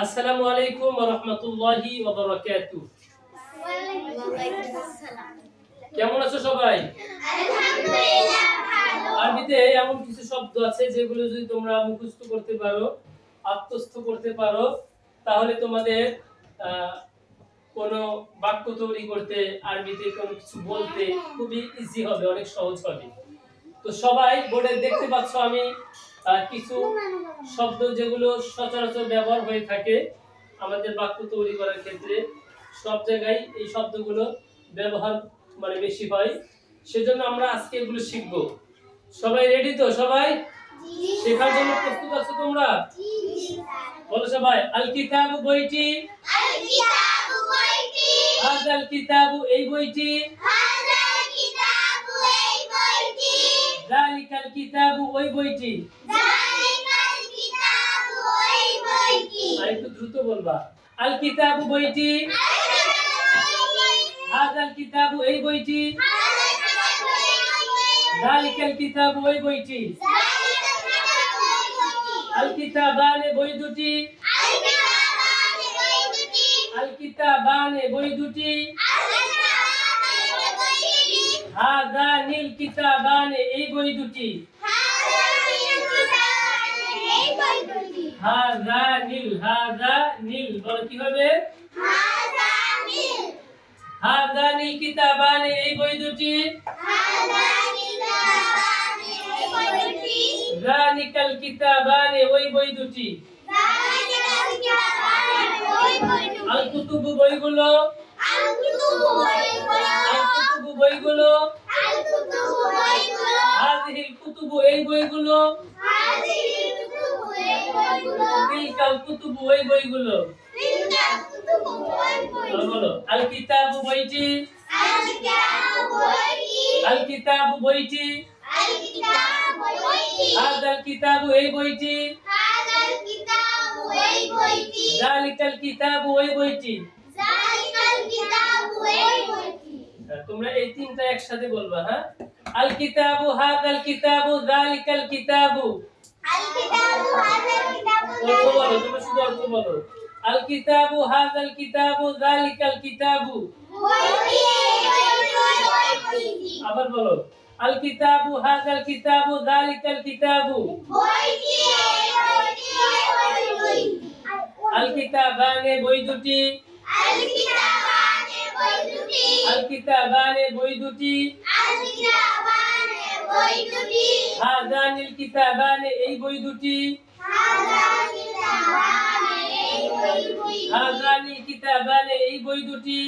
আসসালামু আলাইকুম ওয়া রাহমাতুল্লাহি ওয়া বারাকাতুহু। কেমন আছো সবাই? আলহামদুলিল্লাহ ভালো। আরবিতে এমন কিছু শব্দ আছে যেগুলো যদি তোমরা মুখস্থ করতে পারো, আত্মস্থ করতে পারো, তাহলে তোমাদের কোনো বাক্য তৈরি করতে, আরবিতে কোনো কিছু বলতে খুবই ইজি হবে, অনেক সহজ হবে। তো সবাই বোর্ডে দেখতে পাচ্ছ আমি কিছু শব্দ যেগুলো সচরাচর ব্যবহার হয়ে থাকে আমাদের বাক্য তৈরি করার ক্ষেত্রে, সব জায়গায় এই শব্দগুলো ব্যবহার বেশি হয়। সেজন্য আমরা আজকে এগুলো শিখবো। সবাই রেডি তো? সবাই শেখার জন্য প্রস্তুত আছো তোমরা? বলো সবাই। আল কিতাবু বইটি, আল কিতাবু বইটি, হাযাল কিতাবু এই বইটি, হাযাল কিতাবু এই বইটি, যালিকাল কিতাবু ওই বইটি, যালিকাল কিতাবু ওই বইটি। আরেকটু দ্রুত বলবা। আল কিতাবু বইটি, হাযাল কিতাবু এই বইটি, যালিকাল কিতাবু ওই বইটি, আল কিতাবানে বই দুটি, আল কিতাবানে বই দুটি, হাযানিল কিতাবানে এই বই দুটি, হাযানিল, হাযানিল বলো কি হবে? হাযানিল কিতাবানে এই বই দুটি, যালিকাল কিতাবানে ওই বই দুটি। আল কুতুবু বইগুলো, আল কুতুবু বইগুলো, হাযিহিল কুতুবু এই বইগুলো, তিলকাল কুতুবু ওই বইগুলো। বলো। আল কিতাবু বইটি, আল কিতাবু বইটি, হাযাল কিতাবু এই বইটি, যালিকাল কিতাবু ওই বইটি। তোমরা এই তিনটা একসাথে বলবা, হ্যাঁ? আল কিতাবু, হাযাল কিতাবু, যালিকাল কিতাবু। অর্থ বলো, তোমরা শুধু অর্থ বলো। আল কিতাবু, হাযাল কিতাবু, যালিকাল কিতাবু। আবার বলো। আল কিতাবু, হাযাল কিতাবু, যালিকাল কিতাবু। আল কিতাবানে বই দুটি, আল কিতাবানে বই দুটি, হাযানিল কিতাবানে এই বই দুটি, হাযানিল কিতাবানে এই বই দুটি,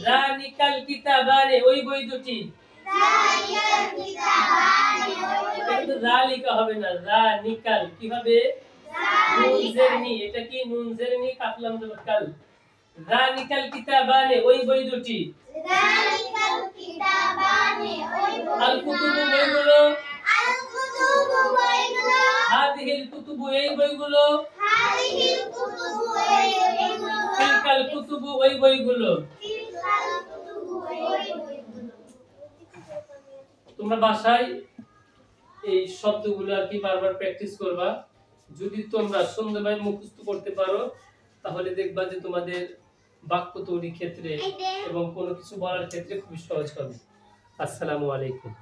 যালিকাল কিতাবানে ওই বই দুটি। কিন্তু যালিকা হবে না, যালিকাল কি হবে? নুন জেরনি, এটা কি নুন জেরনি কাফলাম জবর কাল। যালিকাল কিতাবানে ওই বই দুটি, আল কুতুবু বইগুলো, হাযিহিল কুতুবু এই বইগুলো, তিলকাল কুতুবু ওই বইগুলো। তোমরা বাসায় এই শব্দগুলো আর কি বারবার প্র্যাকটিস করবা। যদি তোমরা সুন্দরভাবে মুখস্থ করতে পারো তাহলে দেখবা যে তোমাদের বাক্য তৈরির ক্ষেত্রে এবং কোনো কিছু বলার ক্ষেত্রে খুব সহজ হবে। আসসালামু আলাইকুম।